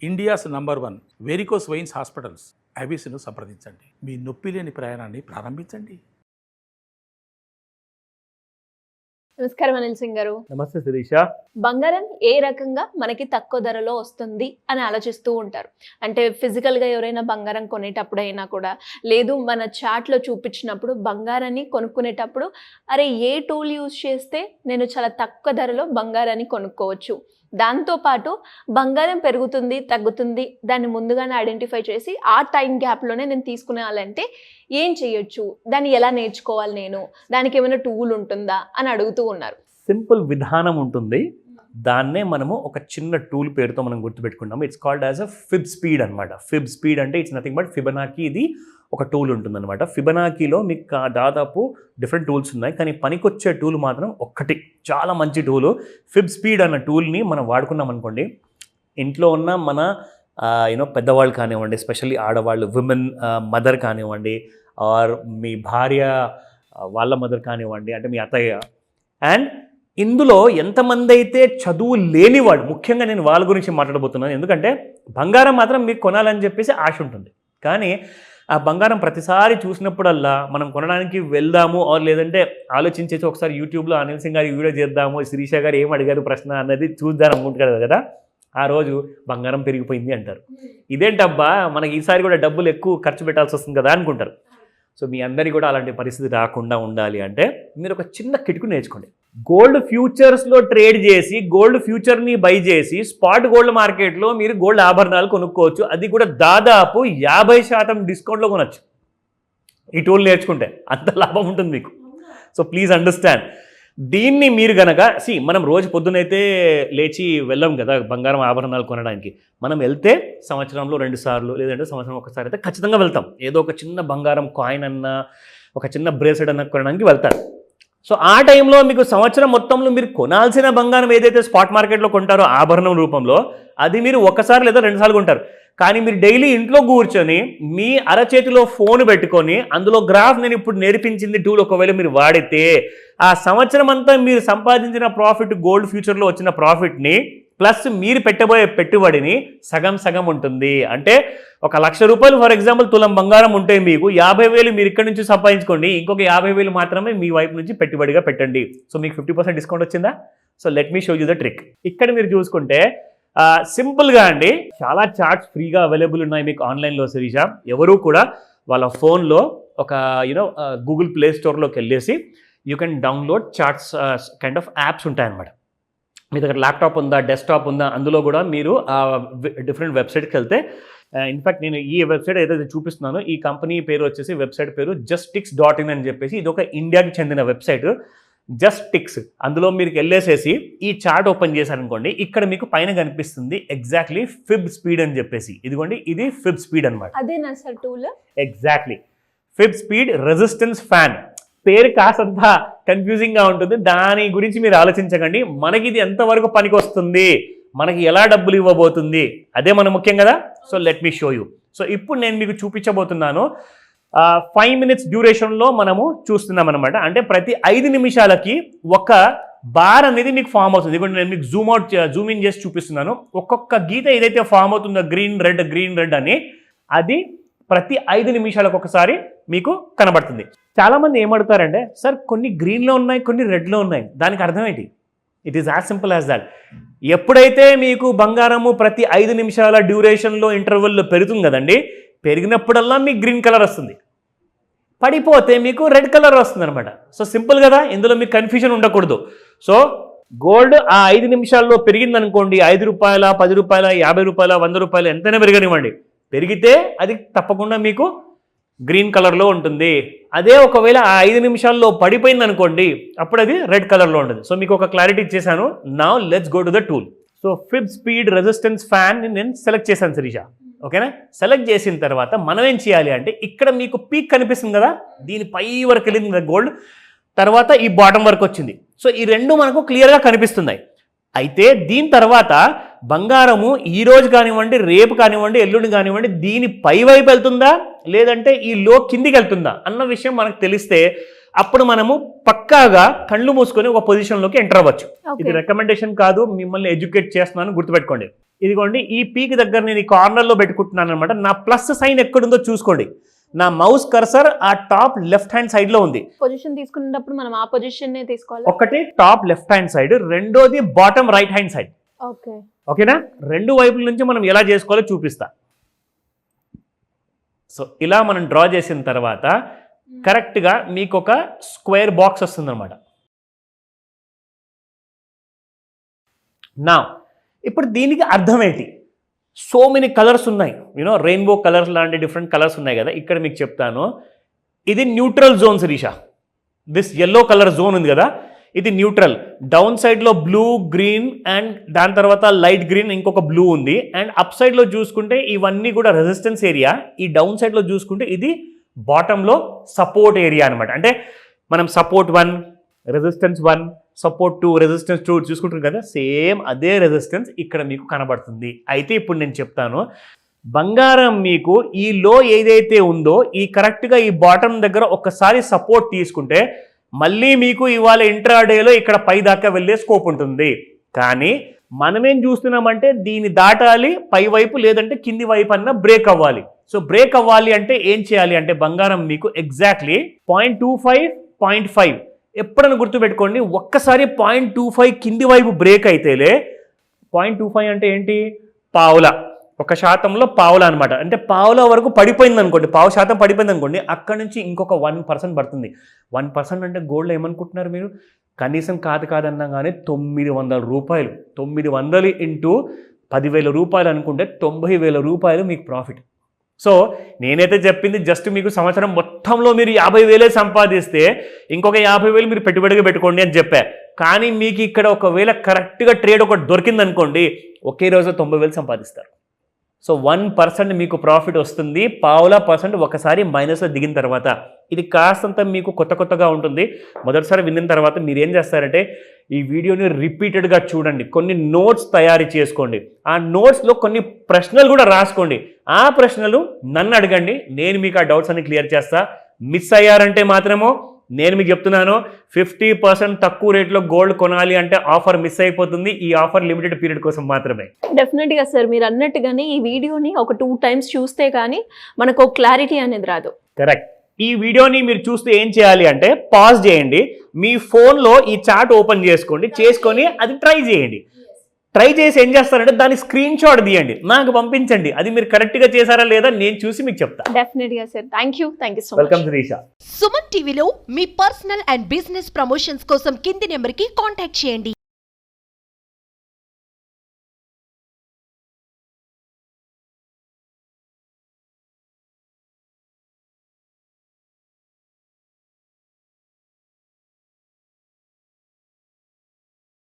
India's number 1 varicose veins hospitals ఐబీసీను సంప్రదించండి. మీ నొప్పి లేని ప్రయాణాన్ని ప్రారంభించండి. నమస్కారం అనిల్ సింగ్ గారు. నమస్తే శిరీష. బంగారం ఏ రకంగా మనకి తక్కువ ధరలో వస్తుంది అని ఆలోచిస్తూ ఉంటారు. అంటే ఫిజికల్గా ఎవరైనా బంగారం కొనేటప్పుడైనా కూడా, లేదు మన చాట్లో చూపించినప్పుడు బంగారాన్ని కొనుక్కునేటప్పుడు అరే ఏ టూల్ యూజ్ చేస్తే నేను చాలా తక్కువ ధరలో బంగారాన్ని కొనుక్కోవచ్చు, దాంతోపాటు బంగారం పెరుగుతుంది తగ్గుతుంది దాన్ని ముందుగానే ఐడెంటిఫై చేసి ఆ టైం గ్యాప్లోనే నేను తీసుకునేయాలంటే ఏం చేయొచ్చు, దాన్ని ఎలా నేర్చుకోవాలి, నేను దానికి ఏమైనా టూల్ ఉంటుందా అని అడుగుతూ ఉన్నారు. సింపుల్ విధానం ఉంటుంది, దాన్నే మనము ఒక చిన్న టూల్ పేరుతో మనం గుర్తుపెట్టుకుంటాము. It's called as a fib speed అనమాట. ఫిబ్ స్పీడ్ అంటే ఇట్స్ నథింగ్ బట్ ఫిబనాకీ. ఇది ఒక టూల్ ఉంటుందన్నమాట. ఫిబనాకీలో మీకు దాదాపు డిఫరెంట్ టూల్స్ ఉన్నాయి, కానీ పనికొచ్చే టూల్ మాత్రం ఒక్కటి, చాలా మంచి టూలు. ఫిబ్ స్పీడ్ అన్న టూల్ని మనం వాడుకున్నాం అనుకోండి, ఇంట్లో ఉన్న మన పెద్దవాళ్ళు కానివ్వండి, ఎస్పెషల్లీ ఆడవాళ్ళు, విమెన్ మదర్ కానివ్వండి, ఆర్ మీ భార్య వాళ్ళ మదర్ కానివ్వండి, అంటే మీ అత్తయ్య, అండ్ ఇందులో ఎంతమంది అయితే చదువు లేనివాడు, ముఖ్యంగా నేను వాళ్ళ గురించి మాట్లాడబోతున్నాను. ఎందుకంటే బంగారం మాత్రం మీకు కొనాలని చెప్పేసి ఆశ ఉంటుంది, కానీ ఆ బంగారం ప్రతిసారి చూసినప్పుడల్లా మనం కొనడానికి వెళ్దాము, ఆర్ లేదంటే ఆలోచించేసి ఒకసారి యూట్యూబ్లో అనిల్ సింగ్ గారి వీడియో చేద్దాము, శిరీష గారు ఏం అడిగారు ప్రశ్న అన్నది చూద్దాం అనుకుంటారు కదా. ఆ రోజు బంగారం పెరిగిపోయింది అంటారు. ఇదేంటబ్బా మనకి ఈసారి కూడా డబ్బులు ఎక్కువ ఖర్చు పెట్టాల్సి వస్తుంది కదా అనుకుంటారు. సో మీ అందరికీ కూడా అలాంటి పరిస్థితి రాకుండా ఉండాలి అంటే మీరు ఒక చిన్న కిటుకు నేర్చుకోండి. గోల్డ్ ఫ్యూచర్స్లో ట్రేడ్ చేసి, గోల్డ్ ఫ్యూచర్ని బై చేసి, స్పాట్ గోల్డ్ మార్కెట్లో మీరు గోల్డ్ ఆభరణాలు కొనుక్కోవచ్చు. అది కూడా దాదాపు 50% డిస్కౌంట్లో కొనవచ్చు ఈ టూల్ నేర్చుకుంటే. అంత లాభం ఉంటుంది మీకు. So please understand. దీన్ని మీరు గనక మనం రోజు పొద్దునైతే లేచి వెళ్ళాం కదా బంగారం ఆభరణాలు కొనడానికి. మనం వెళ్తే సంవత్సరంలో 2 సార్లు లేదంటే సంవత్సరం ఒకసారి అయితే ఖచ్చితంగా వెళ్తాం. ఏదో ఒక చిన్న బంగారం కాయిన్ అన్నా, ఒక చిన్న బ్రేస్లెట్ అన్న కొనడానికి వెళ్తారు. సో ఆ టైంలో మీకు సంవత్సరం మొత్తంలో మీరు కొనాల్సిన బంగారం ఏదైతే స్పాట్ మార్కెట్లో కొంటారో ఆభరణం రూపంలో, అది మీరు ఒకసారి లేదా 2 సార్లు కొంటారు. కానీ మీరు డైలీ ఇంట్లో కూర్చొని మీ అరచేతిలో ఫోన్ పెట్టుకొని అందులో గ్రాఫ్ నేను ఇప్పుడు నేర్పించింది టూల్ ఒకవేళ మీరు వాడితే, ఆ సంవత్సరం అంతా మీరు సంపాదించిన ప్రాఫిట్, గోల్డ్ ఫ్యూచర్లో వచ్చిన ప్రాఫిట్ని ప్లస్ మీరు పెట్టబోయే పెట్టుబడిని సగం సగం ఉంటుంది. అంటే 1,00,000 రూపాయలు ఫర్ ఎగ్జాంపుల్ తులం బంగారం ఉంటే మీకు 50,000 మీరు ఇక్కడ నుంచి సంపాదించుకోండి, ఇంకొక 50,000 మాత్రమే మీ వైపు నుంచి పెట్టుబడిగా పెట్టండి. సో మీకు 50% డిస్కౌంట్ వచ్చిందా? So let me show you the trick. ఇక్కడ మీరు చూసుకుంటే సింపుల్గా అండి, చాలా చార్ట్స్ ఫ్రీగా అవైలబుల్ ఉన్నాయి మీకు ఆన్లైన్లో. శిరీష, ఎవరు కూడా వాళ్ళ ఫోన్లో ఒక గూగుల్ ప్లే స్టోర్లోకి వెళ్ళేసి you can download charts kind of apps ఉంటాయన్నమాట. మీ దగ్గర ల్యాప్టాప్ ఉందా, డెస్క్టాప్ ఉందా, అందులో కూడా మీరు డిఫరెంట్ వెబ్సైట్కి వెళ్తే, ఇన్ఫ్యాక్ట్ నేను ఈ వెబ్సైట్ ఏదైతే చూపిస్తున్నానో ఈ కంపెనీ పేరు వచ్చేసి, వెబ్సైట్ పేరు justix.in అని చెప్పేసి, ఇది ఒక ఇండియాకి చెందిన వెబ్సైట్ justix. అందులో మీరు వెళ్ళేసేసి ఈ చార్ట్ ఓపెన్ చేశారనుకోండి, ఇక్కడ మీకు పైన కనిపిస్తుంది ఎగ్జాక్ట్లీ ఫిబ్ స్పీడ్ అని చెప్పేసి. ఇదిగోండి, ఇది ఫిబ్ స్పీడ్ అనమాట. అదేనా sir tool? Exactly Feb speed resistance fan. పేరు కాసంత కన్ఫ్యూజింగ్గా ఉంటుంది, దాని గురించి మీరు ఆలోచించకండి. మనకి ఇది ఎంతవరకు పనికి వస్తుంది, మనకి ఎలా డబ్బులు ఇవ్వబోతుంది, అదే మన ముఖ్యం కదా. So let me show you. So ఇప్పుడు నేను మీకు చూపించబోతున్నాను. 5 minutes డ్యూరేషన్లో మనము చూస్తున్నాం అనమాట. అంటే ప్రతి 5 నిమిషాలకి ఒక బార్ అనేది మీకు ఫామ్ అవుతుంది. ఇప్పుడు నేను మీకు జూమ్ ఇన్ చేసి చూపిస్తున్నాను. ఒక్కొక్క గీత ఏదైతే ఫామ్ అవుతుందో గ్రీన్ రెడ్ అని, అది ప్రతి 5 నిమిషాలకు ఒకసారి మీకు కనబడుతుంది. చాలామంది ఏమడుతారంటే, సార్ కొన్ని గ్రీన్లో ఉన్నాయి, కొన్ని రెడ్లో ఉన్నాయి, దానికి అర్థం ఏంటి? It is as simple as that. ఎప్పుడైతే మీకు బంగారము ప్రతి 5 నిమిషాల డ్యూరేషన్లో ఇంటర్వెల్లో పెరుగుతుంది కదండి, పెరిగినప్పుడల్లా మీకు గ్రీన్ కలర్ వస్తుంది, పడిపోతే మీకు రెడ్ కలర్ వస్తుంది అనమాట. సో సింపుల్ కదా, ఇందులో మీకు కన్ఫ్యూజన్ ఉండకూడదు. సో గోల్డ్ ఆ 5 నిమిషాల్లో పెరిగిందనుకోండి, 5 రూపాయల, 10 రూపాయల, 50 రూపాయల, 100 రూపాయలు, ఎంతైనా పెరగనివ్వండి, పెరిగితే అది తప్పకుండా మీకు గ్రీన్ కలర్లో ఉంటుంది. అదే ఒకవేళ ఆ 5 నిమిషాల్లో పడిపోయింది అనుకోండి, అప్పుడు అది రెడ్ కలర్లో ఉంటుంది. సో మీకు ఒక క్లారిటీ ఇచ్చేసాను. Now let's go to the tool. So Feb speed resistance fan నేను సెలెక్ట్ చేశాను శిరీష, ఓకేనా. సెలెక్ట్ చేసిన తర్వాత మనం ఏం చేయాలి అంటే, ఇక్కడ మీకు పీక్ కనిపిస్తుంది కదా, దీని పై వరకు వెళ్ళింది కదా గోల్డ్, తర్వాత ఈ బాటమ్ వరకు వచ్చింది. సో ఈ రెండు మనకు క్లియర్గా కనిపిస్తున్నాయి. అయితే దీని తర్వాత బంగారము ఈ రోజు కానివ్వండి, రేపు కానివ్వండి, ఎల్లుండి కానివ్వండి, దీని పై వైపు వెళ్తుందా లేదంటే ఈ లో కిందికి వెళ్తుందా అన్న విషయం మనకు తెలిస్తే అప్పుడు మనము పక్కాగా కళ్ళు మూసుకొని ఒక పొజిషన్లోకి ఎంటర్ అవ్వచ్చు. ఇది రికమెండేషన్ కాదు, మిమ్మల్ని ఎడ్యుకేట్ చేస్తున్నాను, గుర్తుపెట్టుకోండి. ఇదిగోండి ఈ పీక్ దగ్గర నేను ఈ కార్నర్లో పెట్టుకుంటున్నాను అనమాట. నా ప్లస్ సైన్ ఎక్కడుందో చూసుకోండి. నా మౌస్ కర్సర్ ఆ టాప్ లెఫ్ట్ హ్యాండ్ సైడ్ లో ఉంది. పొజిషన్ తీసుకునేటప్పుడు మనం ఆ పొజిషన్ తీసుకోవాలి. ఒకటి టాప్ లెఫ్ట్ హ్యాండ్ సైడ్, రెండోది bottom right hand side. Okay, ఓకేనా? రెండు వైపుల నుంచి మనం ఎలా చేసుకోవాలో చూపిస్తా. సో ఇలా మనం డ్రా చేసిన తర్వాత కరెక్ట్గా మీకు ఒక స్క్వేర్ బాక్స్ వస్తుంది అనమాట. నా ఇప్పుడు దీనికి అర్థం ఏంటి? సో మెనీ కలర్స్ ఉన్నాయి, యూనో రెయిన్బో కలర్స్ లాంటి డిఫరెంట్ కలర్స్ ఉన్నాయి కదా. ఇక్కడ మీకు చెప్తాను, ఇది neutral zone Shirisha. This yellow colour zone ఉంది కదా, ఇది న్యూట్రల్. డౌన్ సైడ్లో బ్లూ, గ్రీన్ అండ్ దాని తర్వాత లైట్ గ్రీన్, ఇంకొక బ్లూ ఉంది. అండ్ అప్ సైడ్లో చూసుకుంటే ఇవన్నీ కూడా రెసిస్టెన్స్ ఏరియా. ఈ డౌన్ సైడ్లో చూసుకుంటే ఇది బాటంలో సపోర్ట్ ఏరియా అనమాట. అంటే మనం సపోర్ట్ 1, రెసిస్టెన్స్ 1, సపోర్ట్ 2, రెసిస్టెన్స్ 2 చూసుకుంటారు కదా, సేమ్ అదే రెసిస్టెన్స్ ఇక్కడ మీకు కనబడుతుంది. అయితే ఇప్పుడు నేను చెప్తాను, బంగారం మీకు ఈ లో ఏదైతే ఉందో ఈ కరెక్ట్గా ఈ బాటమ్ దగ్గర ఒక్కసారి సపోర్ట్ తీసుకుంటే మళ్ళీ మీకు ఇవాళ ఇంట్రాడేలో ఇక్కడ పై దాకా వెళ్ళే స్కోప్ ఉంటుంది. కానీ మనమేం చూస్తున్నామంటే దీన్ని దాటాలి పై వైపు, లేదంటే కింది వైపు అన్న బ్రేక్ అవ్వాలి. సో బ్రేక్ అవ్వాలి అంటే ఏం చేయాలి అంటే బంగారం మీకు ఎగ్జాక్ట్లీ 0.25, 0.5 ఎప్పుడైనా గుర్తుపెట్టుకోండి. ఒక్కసారి 0.25 కింది వైపు బ్రేక్ అయితేలే, 0.25 అంటే ఏంటి, పావుల, 1% పావుల అనమాట. అంటే పావుల వరకు పడిపోయింది అనుకోండి, పావు శాతం పడిపోయింది అనుకోండి, అక్కడ నుంచి ఇంకొక 1% పడుతుంది. 1% అంటే గోల్డ్ ఏమనుకుంటున్నారు మీరు? కనీసం కాదన్నా కానీ 900 రూపాయలు. 900 ఇంటూ 10,000 రూపాయలు అనుకుంటే 90,000 రూపాయలు మీకు ప్రాఫిట్. సో నేనైతే చెప్పింది జస్ట్ మీకు సంవత్సరం మొత్తంలో మీరు 50,000 సంపాదిస్తే ఇంకొక 50,000 మీరు పెట్టుబడిగా పెట్టుకోండి అని చెప్పా. కానీ మీకు ఇక్కడ ఒకవేళ కరెక్ట్గా ట్రేడ్ ఒకటి దొరికిందనుకోండి, ఒకే రోజు 90,000 సంపాదిస్తారు. సో 1% మీకు ప్రాఫిట్ వస్తుంది. పావుల పర్సెంట్ ఒకసారి మైనస్లో దిగిన తర్వాత. ఇది కాస్తంత మీకు కొత్తగా ఉంటుంది. మొదటిసారి విన్న తర్వాత మీరు ఏం చేస్తారంటే ఈ వీడియోని రిపీటెడ్గా చూడండి, కొన్ని నోట్స్ తయారు చేసుకోండి, ఆ నోట్స్లో కొన్ని ప్రశ్నలు కూడా రాసుకోండి. ఆ ప్రశ్నలు నన్ను అడగండి, నేను మీకు ఆ డౌట్స్ అన్ని క్లియర్ చేస్తా. మిస్ అయ్యారంటే మాత్రమో నేను మీకు చెప్తున్నాను, 50% తక్కువ రేట్లో గోల్డ్ కొనాలి అంటే ఆఫర్ మిస్ అయిపోతుంది. ఈ ఆఫర్ లిమిటెడ్ పీరియడ్ కోసం మాత్రమే. డెఫినెట్గా సార్, మీరు అన్నట్టుగానే ఈ వీడియోని ఒక 2 times చూస్తే కానీ మనకు ఒక క్లారిటీ అనేది రాదు. కరెక్ట్. ఈ వీడియోని మీరు చూస్తే ఏం చేయాలి అంటే పాజ్ చేయండి, మీ ఫోన్లో ఈ చార్ట్ ఓపెన్ చేసుకొని అది ట్రై చేయండి. ట్రై చేసి ఏం చేస్తారంటే దాని స్క్రీన్ షాట్ తీయండి, నాకు పంపించండి. అది మీరు కరెక్ట్గా చేశారా లేదా నేను చూసి మీకు చెప్తాను. డెఫినెట్గా sir, thank you so much. Welcome Shirisha. Suman టీవీలో మీ పర్సనల్ అండ్ బిజినెస్ ప్రమోషన్స్ కోసం కింది నెంబర్కి కాంటాక్ట్ చేయండి.